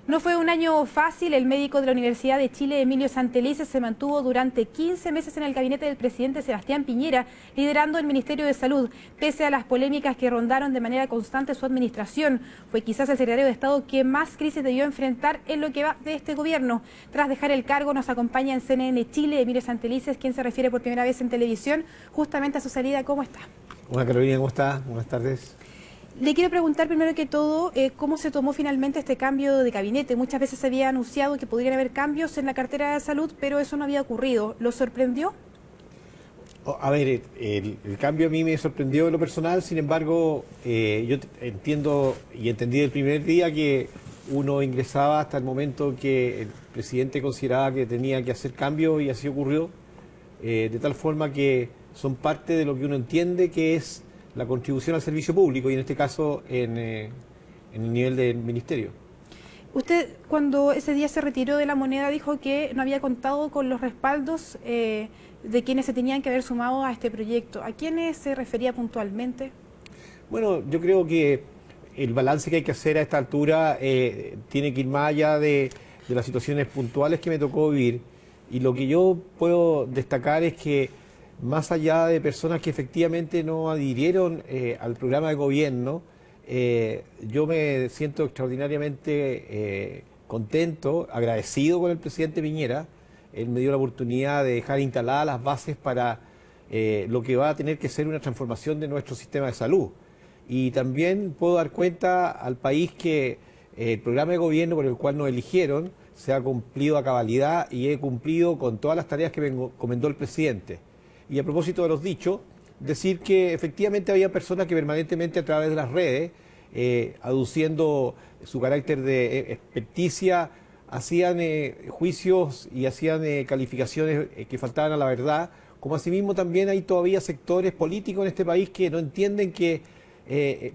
No fue un año fácil. El médico de la Universidad de Chile, Emilio Santelices, se mantuvo durante 15 meses en el gabinete del presidente Sebastián Piñera, liderando el Ministerio de Salud. Pese a las polémicas que rondaron de manera constante su administración, fue quizás el secretario de Estado que más crisis debió enfrentar en lo que va de este gobierno. Tras dejar el cargo, nos acompaña en CNN Chile Emilio Santelices, quien se refiere por primera vez en televisión justamente a su salida. ¿Cómo está? Hola Carolina, ¿cómo está? Buenas tardes. Le quiero preguntar primero que todo cómo se tomó finalmente este cambio de gabinete. Muchas veces se había anunciado que podrían haber cambios en la cartera de salud, pero eso no había ocurrido. ¿Lo sorprendió? A ver, el cambio a mí me sorprendió en lo personal, sin embargo, yo entiendo y entendí el primer día que uno ingresaba hasta el momento que el presidente consideraba que tenía que hacer cambios y así ocurrió, de tal forma que son parte de lo que uno entiende que es la contribución al servicio público y en este caso en el nivel del ministerio. Usted, cuando ese día se retiró de la moneda, dijo que no había contado con los respaldos de quienes se tenían que haber sumado a este proyecto. ¿A quiénes se refería puntualmente? Bueno, yo creo que el balance que hay que hacer a esta altura tiene que ir más allá de las situaciones puntuales que me tocó vivir. Y lo que yo puedo destacar es que más allá de personas que efectivamente no adhirieron al programa de gobierno, yo me siento extraordinariamente contento, agradecido con el presidente Piñera. Él me dio la oportunidad de dejar instaladas las bases para lo que va a tener que ser una transformación de nuestro sistema de salud. Y también puedo dar cuenta al país que el programa de gobierno por el cual nos eligieron se ha cumplido a cabalidad y he cumplido con todas las tareas que me encomendó el presidente. Y a propósito de los dichos, decir que efectivamente había personas que permanentemente a través de las redes, aduciendo su carácter de experticia, hacían juicios y hacían calificaciones que faltaban a la verdad, como asimismo también hay todavía sectores políticos en este país que no entienden que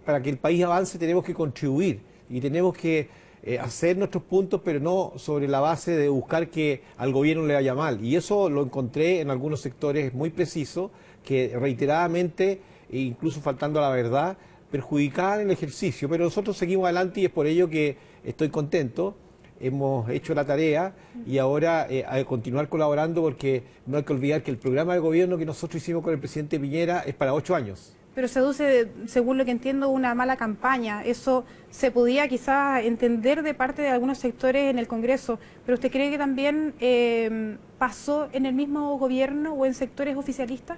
para que el país avance tenemos que contribuir y tenemos que hacer nuestros puntos, pero no sobre la base de buscar que al gobierno le vaya mal. Y eso lo encontré en algunos sectores muy precisos que reiteradamente, incluso faltando a la verdad, perjudicaban el ejercicio. Pero nosotros seguimos adelante y es por ello que estoy contento. Hemos hecho la tarea y ahora a continuar colaborando, porque no hay que olvidar que el programa de gobierno que nosotros hicimos con el presidente Piñera es para 8 años. Pero se aduce, según lo que entiendo, una mala campaña. Eso se podía quizás entender de parte de algunos sectores en el Congreso, pero ¿usted cree que también pasó en el mismo gobierno o en sectores oficialistas?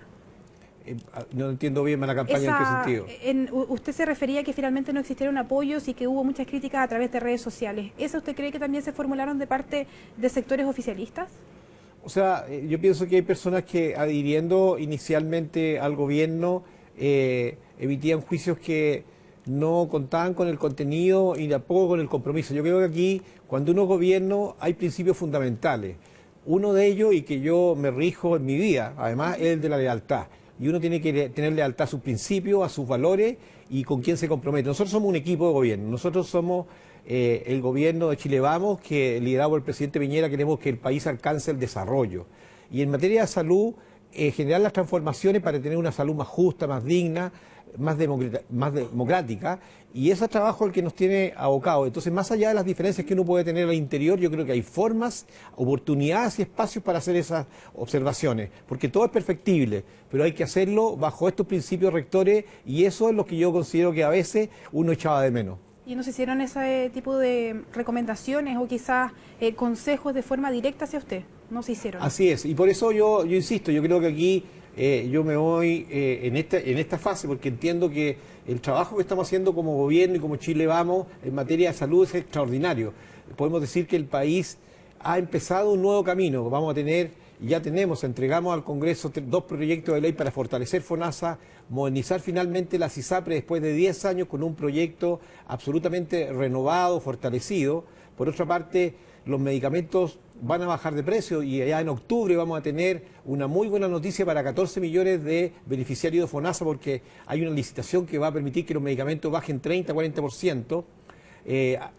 No entiendo bien mala campaña. ¿En qué sentido? Usted se refería a que finalmente no existieron apoyos y que hubo muchas críticas a través de redes sociales. ¿Eso usted cree que también se formularon de parte de sectores oficialistas? O sea, yo pienso que hay personas que adhiriendo inicialmente al gobierno emitían juicios que no contaban con el contenido y tampoco con el compromiso. Yo creo que aquí, cuando uno gobierna, hay principios fundamentales. Uno de ellos, y que yo me rijo en mi vida, además, es el de la lealtad. Y uno tiene que tener lealtad a sus principios, a sus valores y con quién se compromete. Nosotros somos un equipo de gobierno, nosotros somos el gobierno de Chile Vamos, que liderado por el presidente Piñera queremos que el país alcance el desarrollo. Y en materia de salud, generar las transformaciones para tener una salud más justa, más digna, más democrática, y ese trabajo es el que nos tiene abocados. Entonces, más allá de las diferencias que uno puede tener al interior, yo creo que hay formas, oportunidades y espacios para hacer esas observaciones, porque todo es perfectible, pero hay que hacerlo bajo estos principios rectores, y eso es lo que yo considero que a veces uno echaba de menos. ¿Y no se hicieron ese tipo de recomendaciones o quizás consejos de forma directa hacia usted? No se hicieron. Así es, y por eso yo insisto, yo creo que aquí yo me voy en esta fase, porque entiendo que el trabajo que estamos haciendo como gobierno y como Chile Vamos en materia de salud es extraordinario. Podemos decir que el país ha empezado un nuevo camino. Vamos a tener, ya tenemos, entregamos al Congreso 2 proyectos de ley para fortalecer FONASA, modernizar finalmente la CISAPRE después de 10 años con un proyecto absolutamente renovado, fortalecido. Por otra parte, los medicamentos van a bajar de precio y ya en octubre vamos a tener una muy buena noticia para 14 millones de beneficiarios de FONASA, porque hay una licitación que va a permitir que los medicamentos bajen 30-40%.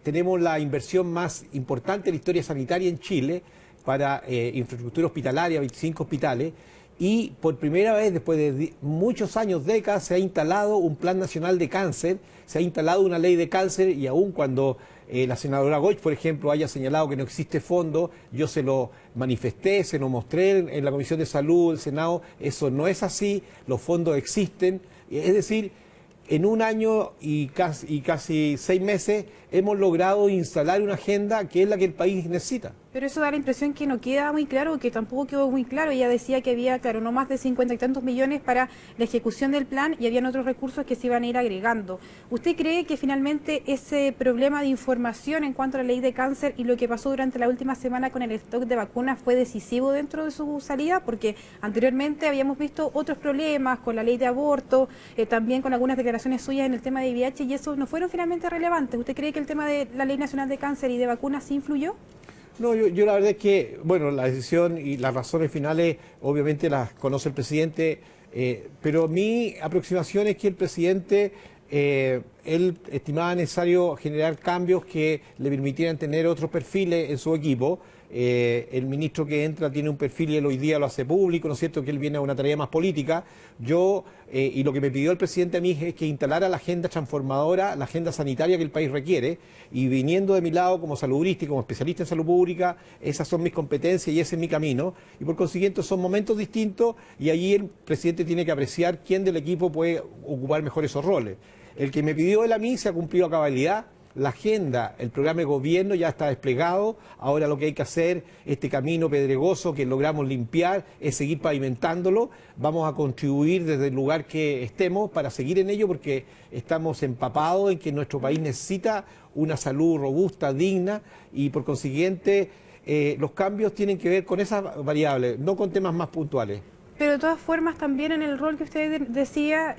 Tenemos la inversión más importante de la historia sanitaria en Chile para infraestructura hospitalaria, 25 hospitales, y por primera vez después de muchos años, décadas, se ha instalado un Plan Nacional de Cáncer, se ha instalado una ley de cáncer y aún cuando la senadora Goich, por ejemplo, haya señalado que no existe fondo, yo se lo manifesté, se lo mostré en la Comisión de Salud del Senado, eso no es así, los fondos existen, es decir, en un año y casi 6 meses hemos logrado instalar una agenda que es la que el país necesita. Pero eso da la impresión que no queda muy claro, que tampoco quedó muy claro. Ella decía que había, claro, no más de 50 y tantos millones para la ejecución del plan y habían otros recursos que se iban a ir agregando. ¿Usted cree que finalmente ese problema de información en cuanto a la ley de cáncer y lo que pasó durante la última semana con el stock de vacunas fue decisivo dentro de su salida? Porque anteriormente habíamos visto otros problemas con la ley de aborto, también con algunas declaraciones suyas en el tema de VIH y eso no fueron finalmente relevantes. ¿Usted cree que el tema de la Ley Nacional de Cáncer y de vacunas sí influyó? No, yo la verdad es que, bueno, la decisión y las razones finales obviamente las conoce el presidente, pero mi aproximación es que el presidente, él estimaba necesario generar cambios que le permitieran tener otros perfiles en su equipo. El ministro que entra tiene un perfil y él hoy día lo hace público, ¿no es cierto?, que él viene a una tarea más política. Yo, y lo que me pidió el presidente a mí es que instalara la agenda transformadora, la agenda sanitaria que el país requiere, y viniendo de mi lado como saludista y como especialista en salud pública, esas son mis competencias y ese es mi camino, y por consiguiente son momentos distintos y allí el presidente tiene que apreciar quién del equipo puede ocupar mejor esos roles. El que me pidió él a mí se ha cumplido a cabalidad. La agenda, el programa de gobierno ya está desplegado, ahora lo que hay que hacer, este camino pedregoso que logramos limpiar, es seguir pavimentándolo, vamos a contribuir desde el lugar que estemos para seguir en ello porque estamos empapados en que nuestro país necesita una salud robusta, digna y por consiguiente los cambios tienen que ver con esas variables, no con temas más puntuales. Pero de todas formas también en el rol que usted decía,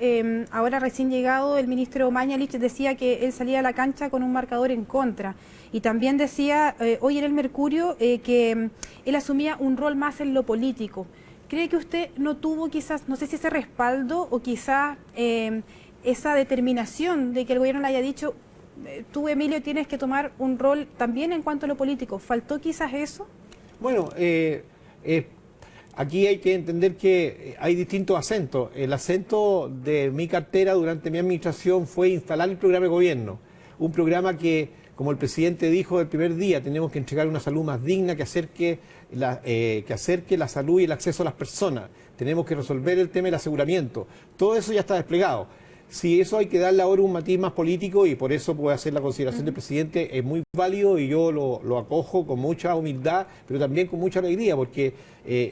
ahora recién llegado el ministro Mañalich decía que él salía a la cancha con un marcador en contra y también decía hoy en el Mercurio que él asumía un rol más en lo político. ¿Cree que usted no tuvo quizás, no sé si ese respaldo o quizás esa determinación de que el gobierno le haya dicho tú Emilio tienes que tomar un rol también en cuanto a lo político? ¿Faltó quizás eso? Bueno, aquí hay que entender que hay distintos acentos. El acento de mi cartera durante mi administración fue instalar el programa de gobierno. Un programa que, como el presidente dijo el primer día, tenemos que entregar una salud más digna que acerque la salud y el acceso a las personas. Tenemos que resolver el tema del aseguramiento. Todo eso ya está desplegado. Si eso hay que darle ahora un matiz más político y por eso puede hacer la consideración del presidente, es muy válido y yo lo acojo con mucha humildad, pero también con mucha alegría, porque,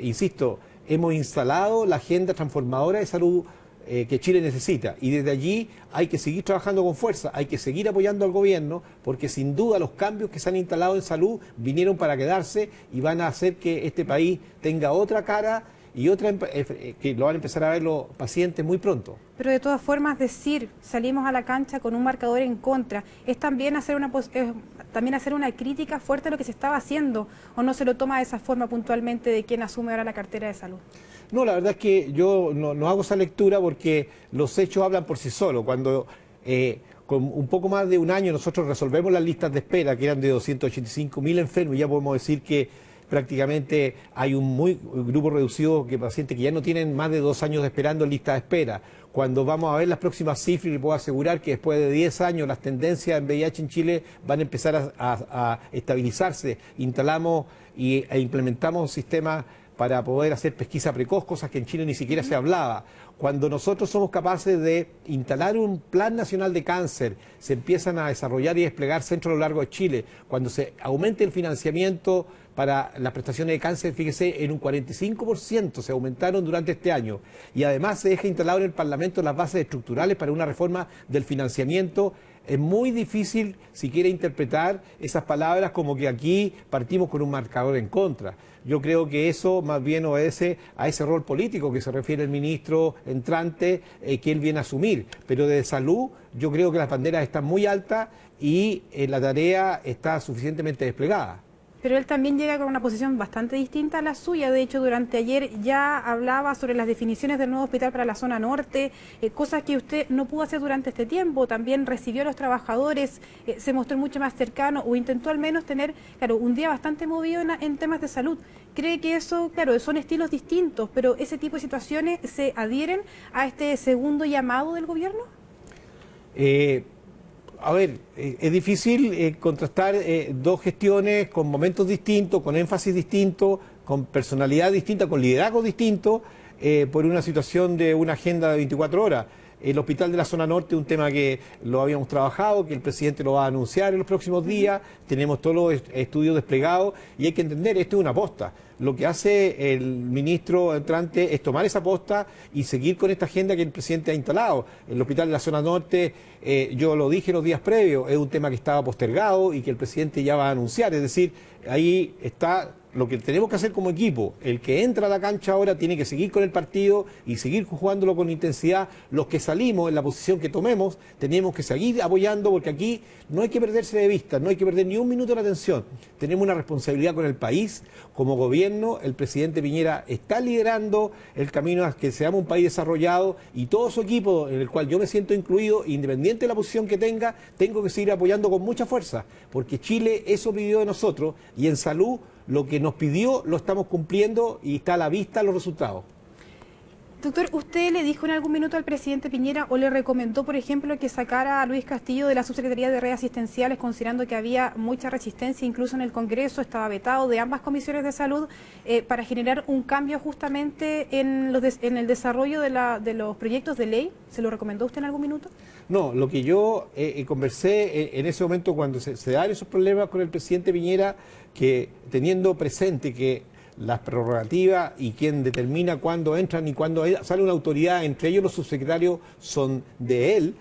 insisto, hemos instalado la agenda transformadora de salud que Chile necesita y desde allí hay que seguir trabajando con fuerza, hay que seguir apoyando al gobierno, porque sin duda los cambios que se han instalado en salud vinieron para quedarse y van a hacer que este país tenga otra cara y otra que lo van a empezar a ver los pacientes muy pronto. Pero de todas formas decir, salimos a la cancha con un marcador en contra, es también hacer una crítica fuerte a lo que se estaba haciendo, o no se lo toma de esa forma puntualmente de quien asume ahora la cartera de salud. No, la verdad es que yo no hago esa lectura porque los hechos hablan por sí solos. Cuando con un poco más de un año nosotros resolvemos las listas de espera, que eran de 285.000 enfermos, ya podemos decir que prácticamente hay un grupo reducido de pacientes que ya no tienen más de 2 años esperando en lista de espera. Cuando vamos a ver las próximas cifras, les puedo asegurar que después de 10 años las tendencias en VIH en Chile van a empezar a estabilizarse. Instalamos e implementamos un sistema para poder hacer pesquisa precoz, cosas que en Chile ni siquiera se hablaba. Cuando nosotros somos capaces de instalar un plan nacional de cáncer, se empiezan a desarrollar y desplegar centros a lo largo de Chile, cuando se aumente el financiamiento para las prestaciones de cáncer, fíjese, en un 45% se aumentaron durante este año. Y además se deja instalado en el Parlamento las bases estructurales para una reforma del financiamiento. Es muy difícil siquiera interpretar esas palabras como que aquí partimos con un marcador en contra. Yo creo que eso más bien obedece a ese rol político que se refiere el ministro entrante, que él viene a asumir. Pero de salud yo creo que las banderas están muy altas y la tarea está suficientemente desplegada. Pero él también llega con una posición bastante distinta a la suya. De hecho, durante ayer ya hablaba sobre las definiciones del nuevo hospital para la zona norte, cosas que usted no pudo hacer durante este tiempo. También recibió a los trabajadores, se mostró mucho más cercano o intentó al menos tener, claro, un día bastante movido en temas de salud. ¿Cree que eso, claro, son estilos distintos, pero ese tipo de situaciones se adhieren a este segundo llamado del gobierno? A ver, es difícil contrastar dos gestiones con momentos distintos, con énfasis distinto, con personalidad distinta, con liderazgo distinto, por una situación de una agenda de 24 horas. El hospital de la zona norte es un tema que lo habíamos trabajado, que el presidente lo va a anunciar en los próximos días, tenemos todos los estudios desplegados y hay que entender, esto es una aposta. Lo que hace el ministro entrante es tomar esa aposta y seguir con esta agenda que el presidente ha instalado. El hospital de la zona norte, yo lo dije los días previos, es un tema que estaba postergado y que el presidente ya va a anunciar, es decir, ahí está lo que tenemos que hacer como equipo. El que entra a la cancha ahora tiene que seguir con el partido y seguir jugándolo con intensidad. Los que salimos en la posición que tomemos, tenemos que seguir apoyando porque aquí no hay que perderse de vista, no hay que perder ni un minuto de atención. Tenemos una responsabilidad con el país. Como gobierno, el presidente Piñera está liderando el camino a que seamos un país desarrollado y todo su equipo, en el cual yo me siento incluido, independiente de la posición que tenga, tengo que seguir apoyando con mucha fuerza, porque Chile eso pidió de nosotros y en salud lo que nos pidió lo estamos cumpliendo y está a la vista los resultados. Doctor, ¿usted le dijo en algún minuto al presidente Piñera o le recomendó, por ejemplo, que sacara a Luis Castillo de la Subsecretaría de Redes Asistenciales, considerando que había mucha resistencia, incluso en el Congreso, estaba vetado de ambas comisiones de salud, para generar un cambio justamente en el desarrollo de los proyectos de ley? ¿Se lo recomendó usted en algún minuto? No, lo que yo conversé en ese momento cuando se dan esos problemas con el presidente Piñera, que teniendo presente que las prerrogativas y quien determina cuándo entran y cuándo sale una autoridad, entre ellos los subsecretarios, son de él,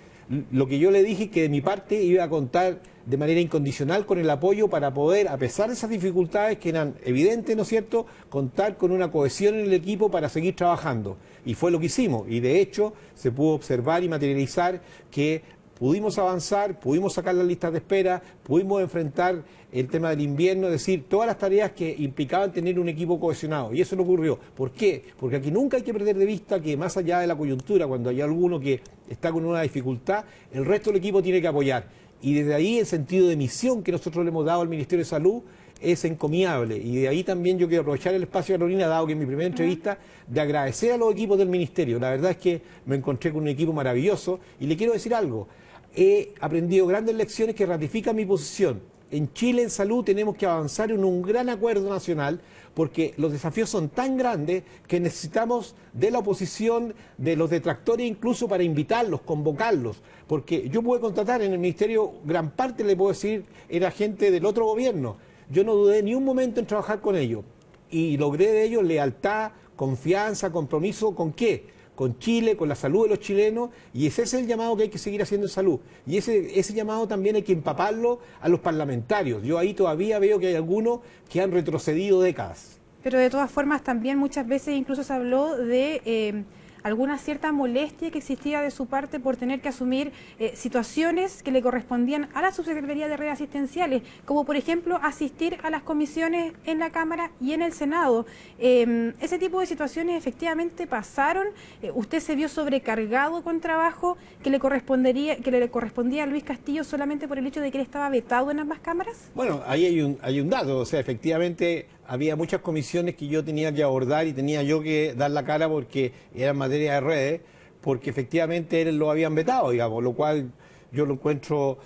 lo que yo le dije que de mi parte iba a contar de manera incondicional con el apoyo para poder, a pesar de esas dificultades que eran evidentes, ¿no es cierto?, contar con una cohesión en el equipo para seguir trabajando. Y fue lo que hicimos. Y de hecho se pudo observar y materializar que pudimos avanzar, pudimos sacar las listas de espera, pudimos enfrentar el tema del invierno, es decir, todas las tareas que implicaban tener un equipo cohesionado. Y eso no ocurrió. ¿Por qué? Porque aquí nunca hay que perder de vista que más allá de la coyuntura, cuando hay alguno que está con una dificultad, el resto del equipo tiene que apoyar. Y desde ahí el sentido de misión que nosotros le hemos dado al Ministerio de Salud es encomiable. Y de ahí también yo quiero aprovechar el espacio, Carolina, dado que en mi primera entrevista, de agradecer a los equipos del Ministerio. La verdad es que me encontré con un equipo maravilloso y le quiero decir algo. He aprendido grandes lecciones que ratifican mi posición. En Chile, en salud, tenemos que avanzar en un gran acuerdo nacional porque los desafíos son tan grandes que necesitamos de la oposición, de los detractores incluso para invitarlos, convocarlos. Porque yo pude contratar en el Ministerio, gran parte, le puedo decir, era gente del otro gobierno. Yo no dudé ni un momento en trabajar con ellos. Y logré de ellos lealtad, confianza, compromiso. ¿Con qué? Con Chile, con la salud de los chilenos, y ese es el llamado que hay que seguir haciendo en salud. Y ese llamado también hay que empaparlo a los parlamentarios. Yo ahí todavía veo que hay algunos que han retrocedido décadas. Pero de todas formas también muchas veces incluso se habló de alguna cierta molestia que existía de su parte por tener que asumir situaciones que le correspondían a la Subsecretaría de Redes Asistenciales, como por ejemplo asistir a las comisiones en la Cámara y en el Senado. Ese tipo de situaciones efectivamente pasaron. ¿Usted se vio sobrecargado con trabajo que le correspondía a Luis Castillo solamente por el hecho de que él estaba vetado en ambas cámaras? Bueno, ahí hay un dato, o sea, efectivamente había muchas comisiones que yo tenía que abordar y tenía yo que dar la cara porque eran materia de redes, porque efectivamente él lo habían vetado, digamos, lo cual yo lo encuentro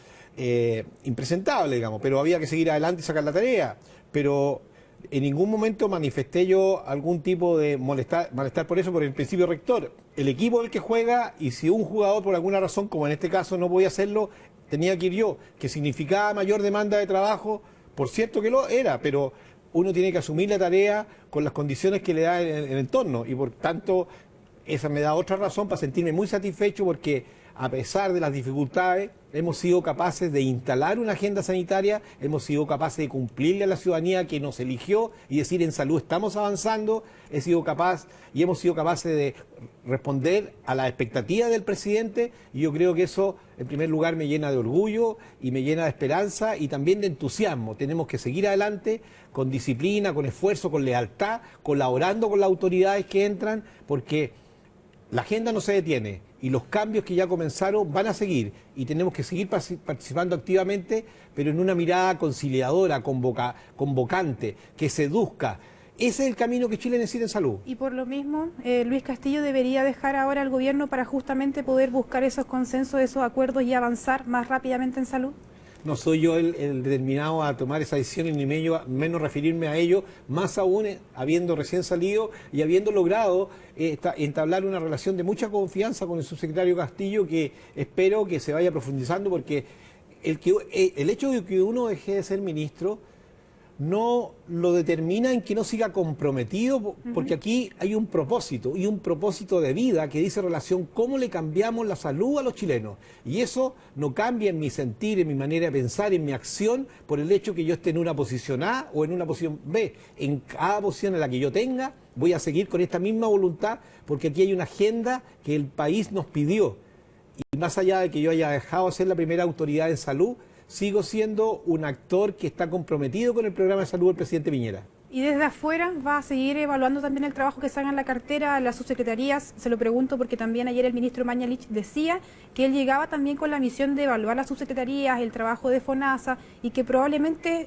impresentable, digamos, pero había que seguir adelante y sacar la tarea. Pero en ningún momento manifesté yo algún tipo de malestar por eso, por el principio rector. El equipo es el que juega y si un jugador por alguna razón, como en este caso no podía hacerlo, tenía que ir yo, que significaba mayor demanda de trabajo, por cierto que lo era, pero uno tiene que asumir la tarea con las condiciones que le da el entorno y por tanto esa me da otra razón para sentirme muy satisfecho porque a pesar de las dificultades, hemos sido capaces de instalar una agenda sanitaria, hemos sido capaces de cumplirle a la ciudadanía que nos eligió y decir en salud estamos avanzando, hemos sido capaces de responder a las expectativas del presidente, y yo creo que eso en primer lugar me llena de orgullo y me llena de esperanza y también de entusiasmo. Tenemos que seguir adelante con disciplina, con esfuerzo, con lealtad, colaborando con las autoridades que entran, porque la agenda no se detiene y los cambios que ya comenzaron van a seguir, y tenemos que seguir participando activamente, pero en una mirada conciliadora, convocante, que seduzca. Ese es el camino que Chile necesita en salud. Y por lo mismo, Luis Castillo debería dejar ahora al gobierno para justamente poder buscar esos consensos, esos acuerdos y avanzar más rápidamente en salud. No soy yo el determinado a tomar esa decisión y ni menos referirme a ello, más aún habiendo recién salido y habiendo logrado entablar una relación de mucha confianza con el subsecretario Castillo, que espero que se vaya profundizando, porque el hecho de que uno deje de ser ministro no lo determina en que no siga comprometido, porque aquí hay un propósito, y un propósito de vida que dice relación cómo le cambiamos la salud a los chilenos. Y eso no cambia en mi sentir, en mi manera de pensar, en mi acción, por el hecho que yo esté en una posición A o en una posición B. En cada posición en la que yo tenga, voy a seguir con esta misma voluntad, porque aquí hay una agenda que el país nos pidió. Y más allá de que yo haya dejado de ser la primera autoridad en salud, sigo siendo un actor que está comprometido con el programa de salud del presidente Piñera. Y desde afuera va a seguir evaluando también el trabajo que se haga en la cartera, las subsecretarías. Se lo pregunto porque también ayer el ministro Mañalich decía que él llegaba también con la misión de evaluar las subsecretarías, el trabajo de FONASA, y que probablemente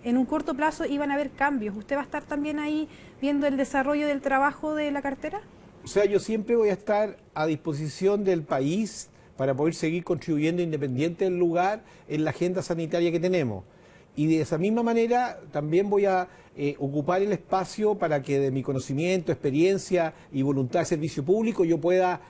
en un corto plazo iban a haber cambios. ¿Usted va a estar también ahí viendo el desarrollo del trabajo de la cartera? O sea, yo siempre voy a estar a disposición del país para poder seguir contribuyendo independiente del lugar en la agenda sanitaria que tenemos. Y de esa misma manera también voy a ocupar el espacio para que de mi conocimiento, experiencia y voluntad de servicio público yo pueda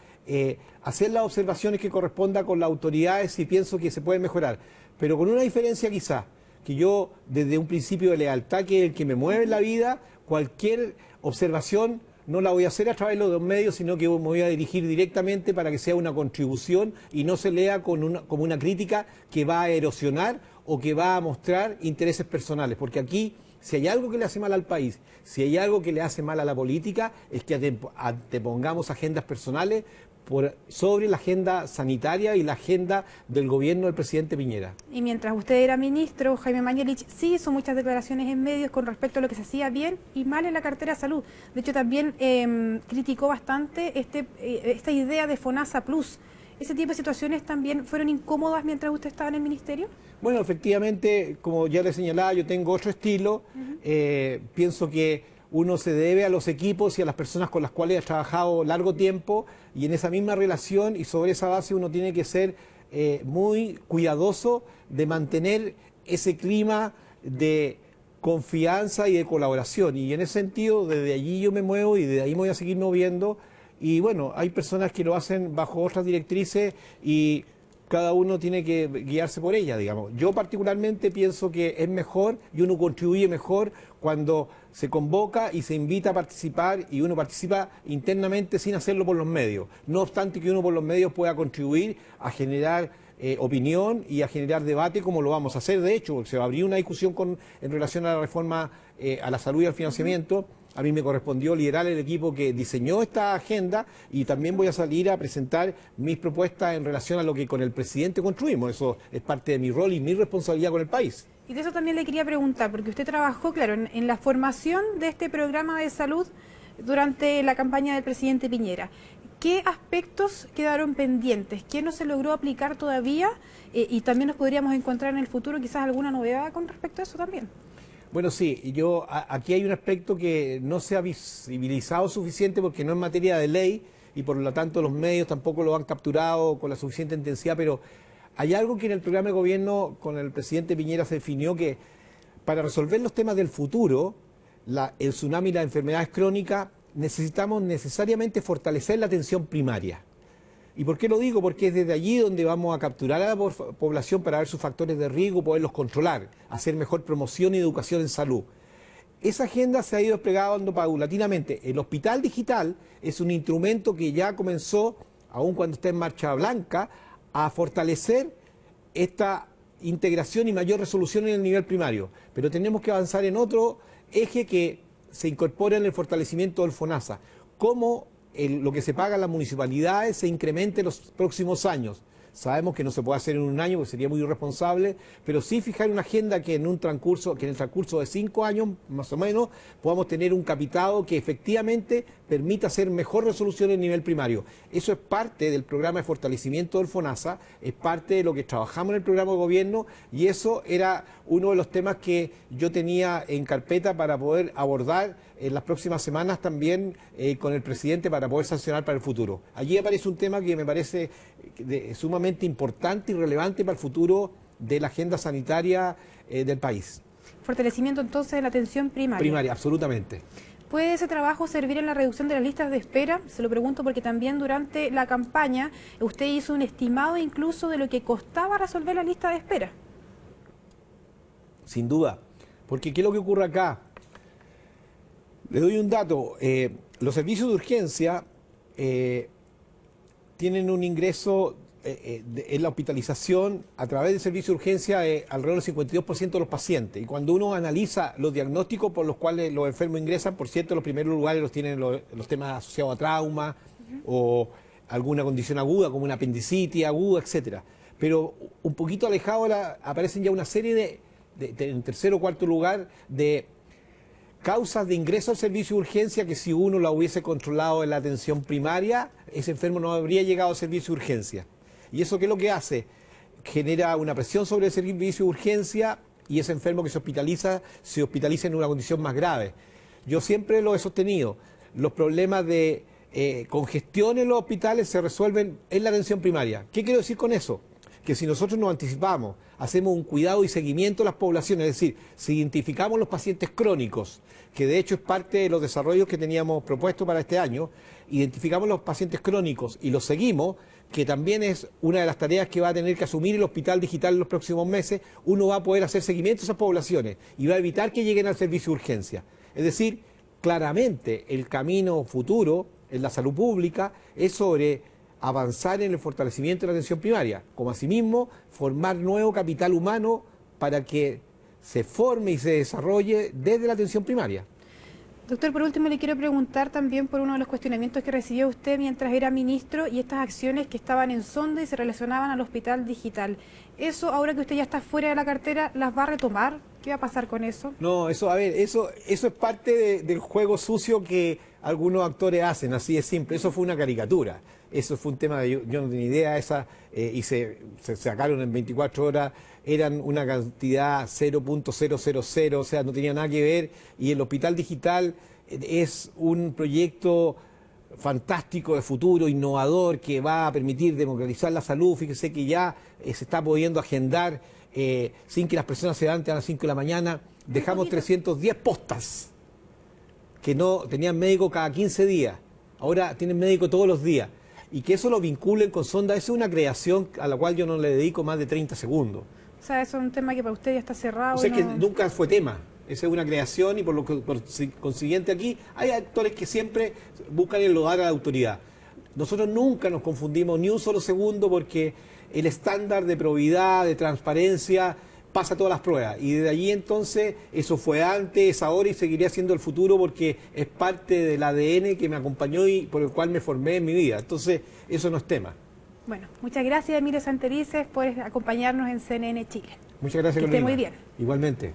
hacer las observaciones que corresponda con las autoridades si pienso que se puede mejorar. Pero con una diferencia quizás, que yo desde un principio de lealtad, que es el que me mueve en la vida, cualquier observación no la voy a hacer a través de los medios, sino que me voy a dirigir directamente para que sea una contribución y no se lea como una crítica que va a erosionar o que va a mostrar intereses personales. Porque aquí, si hay algo que le hace mal al país, si hay algo que le hace mal a la política, es que antepongamos agendas personales sobre la agenda sanitaria y la agenda del gobierno del presidente Piñera. Y mientras usted era ministro, Jaime Mañalich sí hizo muchas declaraciones en medios con respecto a lo que se hacía bien y mal en la cartera de salud. De hecho, también criticó bastante esta idea de FONASA Plus. ¿Ese tipo de situaciones también fueron incómodas mientras usted estaba en el ministerio? Bueno, efectivamente, como ya le señalaba, yo tengo otro estilo. Pienso que uno se debe a los equipos y a las personas con las cuales ha trabajado largo tiempo, y en esa misma relación y sobre esa base uno tiene que ser muy cuidadoso de mantener ese clima de confianza y de colaboración. Y en ese sentido, desde allí yo me muevo y de ahí me voy a seguir moviendo. Y bueno, hay personas que lo hacen bajo otras directrices y cada uno tiene que guiarse por ella, digamos. Yo particularmente pienso que es mejor y uno contribuye mejor cuando se convoca y se invita a participar y uno participa internamente sin hacerlo por los medios. No obstante que uno por los medios pueda contribuir a generar opinión y a generar debate, como lo vamos a hacer. De hecho, se va a abrir una discusión en relación a la reforma a la salud y al financiamiento. A mí me correspondió liderar el equipo que diseñó esta agenda y también voy a salir a presentar mis propuestas en relación a lo que con el presidente construimos. Eso es parte de mi rol y mi responsabilidad con el país. Y de eso también le quería preguntar, porque usted trabajó, claro, en la formación de este programa de salud durante la campaña del presidente Piñera. ¿Qué aspectos quedaron pendientes? ¿Qué no se logró aplicar todavía? Y también nos podríamos encontrar en el futuro quizás alguna novedad con respecto a eso también. Bueno, sí, aquí hay un aspecto que no se ha visibilizado suficiente porque no es materia de ley y por lo tanto los medios tampoco lo han capturado con la suficiente intensidad, pero hay algo que en el programa de gobierno con el presidente Piñera se definió, que para resolver los temas del futuro, el tsunami y las enfermedades crónicas, necesitamos necesariamente fortalecer la atención primaria. ¿Y por qué lo digo? Porque es desde allí donde vamos a capturar a la población para ver sus factores de riesgo, poderlos controlar, hacer mejor promoción y educación en salud. Esa agenda se ha ido desplegando paulatinamente. El hospital digital es un instrumento que ya comenzó aun cuando está en marcha blanca, a fortalecer esta integración y mayor resolución en el nivel primario. Pero tenemos que avanzar en otro eje que se incorpora en el fortalecimiento del FONASA. Cómo lo que se paga a las municipalidades se incremente en los próximos años. Sabemos que no se puede hacer en un año porque sería muy irresponsable, pero sí fijar una agenda que en el transcurso de 5 años, más o menos, podamos tener un capitado que efectivamente permita hacer mejor resolución en el nivel primario. Eso es parte del programa de fortalecimiento del FONASA, es parte de lo que trabajamos en el programa de gobierno, y eso era uno de los temas que yo tenía en carpeta para poder abordar en las próximas semanas también con el presidente para poder sancionar para el futuro. Allí aparece un tema que me parece sumamente importante y relevante para el futuro de la agenda sanitaria del país. Fortalecimiento entonces de la atención primaria. Primaria, absolutamente. ¿Puede ese trabajo servir en la reducción de las listas de espera? Se lo pregunto porque también durante la campaña usted hizo un estimado incluso de lo que costaba resolver la lista de espera. Sin duda, porque ¿qué es lo que ocurre acá? Le doy un dato, los servicios de urgencia tienen un ingreso en la hospitalización a través del servicio de urgencia alrededor del 52% de los pacientes. Y cuando uno analiza los diagnósticos por los cuales los enfermos ingresan, por cierto, los primeros lugares los tienen los temas asociados a trauma o alguna condición aguda como una apendicitis aguda, etcétera. Pero un poquito alejado aparecen ya una serie en tercer o cuarto lugar de causas de ingreso al servicio de urgencia que si uno la hubiese controlado en la atención primaria, ese enfermo no habría llegado al servicio de urgencia. ¿Y eso qué es lo que hace? Genera una presión sobre el servicio de urgencia y ese enfermo que se hospitaliza en una condición más grave. Yo siempre lo he sostenido. Los problemas de congestión en los hospitales se resuelven en la atención primaria. ¿Qué quiero decir con eso? Que si nosotros nos anticipamos, hacemos un cuidado y seguimiento de las poblaciones, es decir, si identificamos los pacientes crónicos, que de hecho es parte de los desarrollos que teníamos propuesto para este año, identificamos los pacientes crónicos y los seguimos, que también es una de las tareas que va a tener que asumir el hospital digital en los próximos meses, uno va a poder hacer seguimiento a esas poblaciones y va a evitar que lleguen al servicio de urgencia. Es decir, claramente el camino futuro en la salud pública es sobre avanzar en el fortalecimiento de la atención primaria, como asimismo formar nuevo capital humano para que se forme y se desarrolle desde la atención primaria. Doctor, por último le quiero preguntar también por uno de los cuestionamientos que recibió usted mientras era ministro y estas acciones que estaban en sonda y se relacionaban al hospital digital. ¿Eso, ahora que usted ya está fuera de la cartera, las va a retomar? ¿Qué va a pasar con eso? No, eso es parte del juego sucio que algunos actores hacen, así de simple. Eso fue una caricatura. Eso fue un tema de yo no tenía idea y se sacaron en 24 horas, eran una cantidad 0.000, o sea, no tenía nada que ver, y el hospital digital es un proyecto fantástico de futuro, innovador, que va a permitir democratizar la salud. Fíjese que ya se está pudiendo agendar sin que las personas se levanten a las 5 de la mañana. Dejamos 310 postas que no tenían médico cada 15 días, ahora tienen médico todos los días. Y que eso lo vinculen con sonda, eso es una creación a la cual yo no le dedico más de 30 segundos. O sea, eso es un tema que para usted ya está cerrado. O sea, que nunca fue tema. Esa es una creación y por consiguiente aquí hay actores que siempre buscan enlodar a la autoridad. Nosotros nunca nos confundimos ni un solo segundo porque el estándar de probidad, de transparencia, pasa todas las pruebas. Y desde allí entonces, eso fue antes, es ahora y seguiría siendo el futuro porque es parte del ADN que me acompañó y por el cual me formé en mi vida. Entonces, eso no es tema. Bueno, muchas gracias Emilio Santelices por acompañarnos en CNN Chile. Muchas gracias, que esté muy bien. Igualmente.